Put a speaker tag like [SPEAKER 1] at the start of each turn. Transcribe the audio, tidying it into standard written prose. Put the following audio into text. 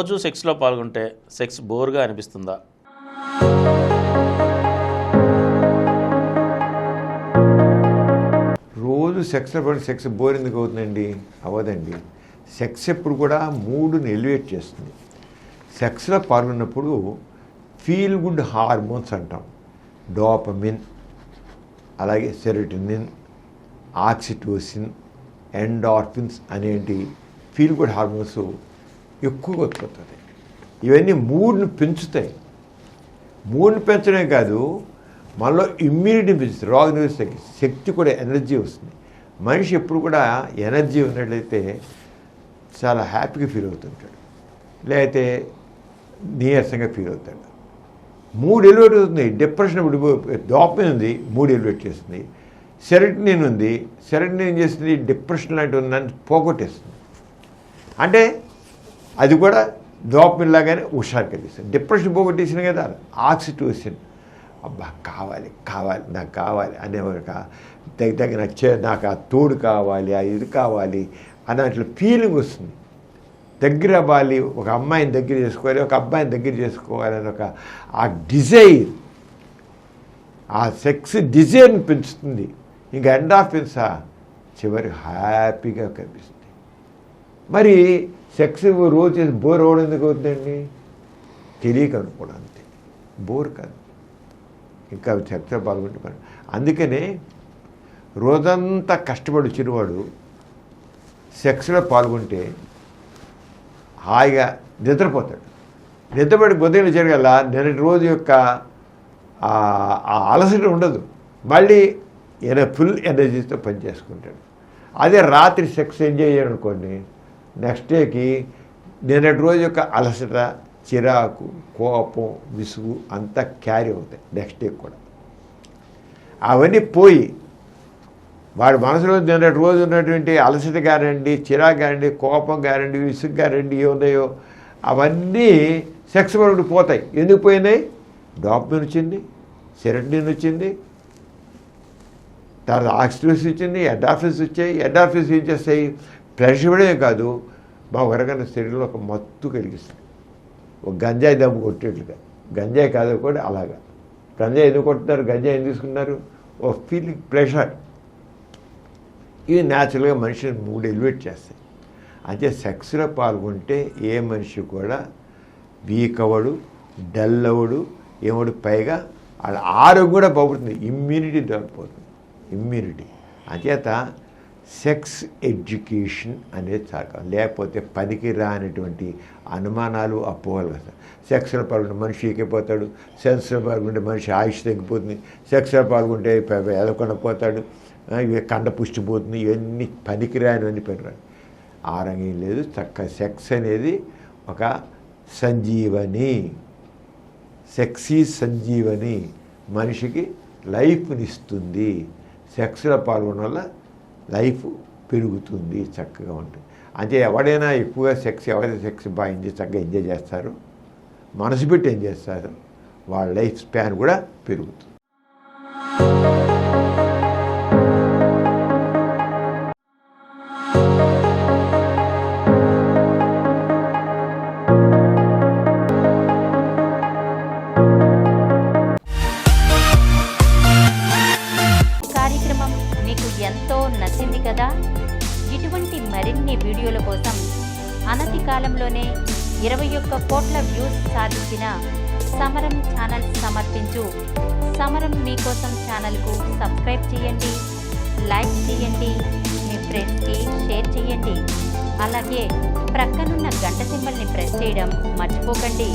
[SPEAKER 1] రోజు సెక్స్లో పాల్గొంటే సెక్స్ బోర్గా అనిపిస్తుందా?
[SPEAKER 2] రోజు సెక్స్లో పడి సెక్స్ బోర్ ఎందుకు అవుతుందండి? అవ్వదండి. సెక్స్ ఎప్పుడు కూడా మూడుని ఎలివేట్ చేస్తుంది. సెక్స్లో పాల్గొన్నప్పుడు ఫీల్ గుడ్ హార్మోన్స్ అంటాం. డోపమిన్, అలాగే సెరోటోనిన్, ఆక్సిటోసిన్, ఎండార్ఫిన్స్ అనేటి ఫీల్ గుడ్ హార్మోన్స్ ఎక్కువగా ఉత్పత్తి. ఇవన్నీ మూడ్ని పెంచుతాయి. మూడ్ని పెంచడమే కాదు, మనలో ఇమ్యూనిటీ పెంచుతుంది. రోగ నిరోధక శక్తి కూడా, ఎనర్జీ వస్తుంది. మనిషి ఎప్పుడు కూడా ఎనర్జీ ఉన్నట్లయితే చాలా హ్యాపీగా ఫీల్ అవుతుంటాడు, లేకపోతే నీరసంగా ఫీల్ అవుతాడు. మూడు ఎలివేట్ అవుతుంది. డిప్రెషన్ ఇప్పుడు డోపమిన్ ఉంది, మూడు ఎలివేట్ చేస్తుంది. సెరోటోనిన్ ఉంది, సెరోటోనిన్ ఏం చేస్తుంది? డిప్రెషన్ లాంటి ఉందని పోగొట్టేస్తుంది. అంటే అది కూడా డోపమిన్ లాగానే హుషారు కలిగిస్తుంది. డిప్రెషన్ పోగొట్టేసిన కదా. ఆక్సిటోసిన్, అబ్బా కావాలి కావాలి నాకు కావాలి అనే ఒక దగ్గర నాకు ఆ తోడు కావాలి, ఆ ఇది కావాలి అన్నట్లు ఫీలింగ్ వస్తుంది. దగ్గర అవ్వాలి, ఒక అమ్మాయిని దగ్గర చేసుకోవాలి, ఒక అబ్బాయిని దగ్గర చేసుకోవాలని ఒక ఆ డిజైర్, ఆ సెక్స్ డిజైర్ని పెంచుతుంది. ఇంకా ఎండార్ఫిన్స్ చివరి హ్యాపీగా కనిపిస్తుంది. మరి సెక్స్ రోజు చేసి బోర్ అవ్వడం ఎందుకు అవుతుందండి? తెలియక అనుకోవడం అంతే, బోర్ కాదు. ఇంకా సెక్స్లో పాల్గొంటే పని. అందుకనే రోజంతా కష్టపడి వచ్చినవాడు సెక్స్లో పాల్గొంటే హాయిగా నిద్రపోతాడు. నిద్రపడి ఉదయం జరగల నిన్నటి రోజు యొక్క ఆ అలసట ఉండదు. మళ్ళీ ఫుల్ ఎనర్జీతో పనిచేసుకుంటాడు. అదే రాత్రి సెక్స్ ఎంజాయ్ చేయనుకోండి, నెక్స్ట్ డేకి నిన్నటి రోజు యొక్క అలసట, చిరాకు, కోపం, విసుగు అంతా క్యారీ అవుతాయి నెక్స్ట్ డే కూడా. అవన్నీ పోయి వాడి మనసులో నిన్నటి రోజు ఉన్నటువంటి అలసట కానివ్వండి, చిరాకు కానివ్వండి, కోపం కానివ్వండి, విసుగు కానివ్వండి, ఏమున్నాయో అవన్నీ సెక్స్ వరకు పోతాయి. ఎందుకు పోయినాయి? డోపమిన్ వచ్చింది, సెరోటోనిన్ వచ్చింది, తర్వాత ఆక్సిటోసిన్ వచ్చింది, ఎండార్ఫిన్స్ వచ్చాయి. ఎండార్ఫిన్స్ ఏం చేస్తాయి? ప్రెషర్ ఇవ్వడమే కాదు, మా వరకన్న శరీరంలో ఒక మత్తు కలిగిస్తుంది. ఒక గంజాయి దమ్ము కొట్టేట్లుగా. గంజాయి కాదు కూడా అలాగా. గంజాయి ఎందుకు కొట్టున్నారు? గంజాయి ఎందుకు తీసుకున్నారు? ఓ ఫీలింగ్, ప్రెషర్. ఇవి న్యాచురల్గా మనిషిని మూడు ఎలివేట్ చేస్తాయి. అంటే సెక్స్లో పాల్గొంటే ఏ మనిషి కూడా వీక్ అవ్వడు, డల్ అవ్వడు, ఏమడు, పైగా వాళ్ళ ఆరోగ్యం కూడా బాగుంటుంది. ఇమ్యూనిటీ డెవలప్ అవుతుంది. ఇమ్యూనిటీ అంచేత సెక్స్ ఎడ్యుకేషన్ అనేది చాలు. లేకపోతే పనికి రానటువంటి అనుమానాలు, అపోహలు వస్తాయి. సెక్స్లో పాల్గొంటే మనిషి ఎక్కిపోతాడు, సెక్స్లో పాల్గొంటే మనిషి ఆయుష్ తగ్గిపోతుంది, సెక్స్లో పాల్గొంటే ఎదకుండా పోతాడు, ఇవి కండ పుష్టిపోతుంది. ఇవన్నీ పనికిరానివన్నీ పనికిరాని. ఆ రంగం లేదు. చక్కగా సెక్స్ అనేది ఒక సంజీవని. సెక్సీ సంజీవని మనిషికి లైఫ్నిస్తుంది. సెక్స్లో పాల్గొనడం వల్ల లైఫ్ పెరుగుతుంది, చక్కగా ఉంటుంది. అంటే ఎవడైనా ఎక్కువగా ఎవరైతే సెక్స్ బాగా చక్కగా ఎంజాయ్ చేస్తారో, మనసు పెట్టి ఎంజాయ్ చేస్తారో, వాళ్ళ లైఫ్ స్పాన్ కూడా పెరుగుతుంది.
[SPEAKER 3] ఎంతో నచ్చింది కదా. ఇటువంటి మరిన్ని వీడియోల కోసం అనతి కాలంలోనే 21 కోట్ల వ్యూస్ సాధించిన సమరం ఛానల్ సమర్పించు సమరం మీకోసం ఛానల్కు సబ్స్క్రైబ్ చేయండి, లైక్ చేయండి, మీ ఫ్రెండ్స్కి షేర్ చేయండి. అలాగే ప్రక్కనున్న గంట సింబల్ని ప్రెస్ చేయడం మర్చిపోకండి.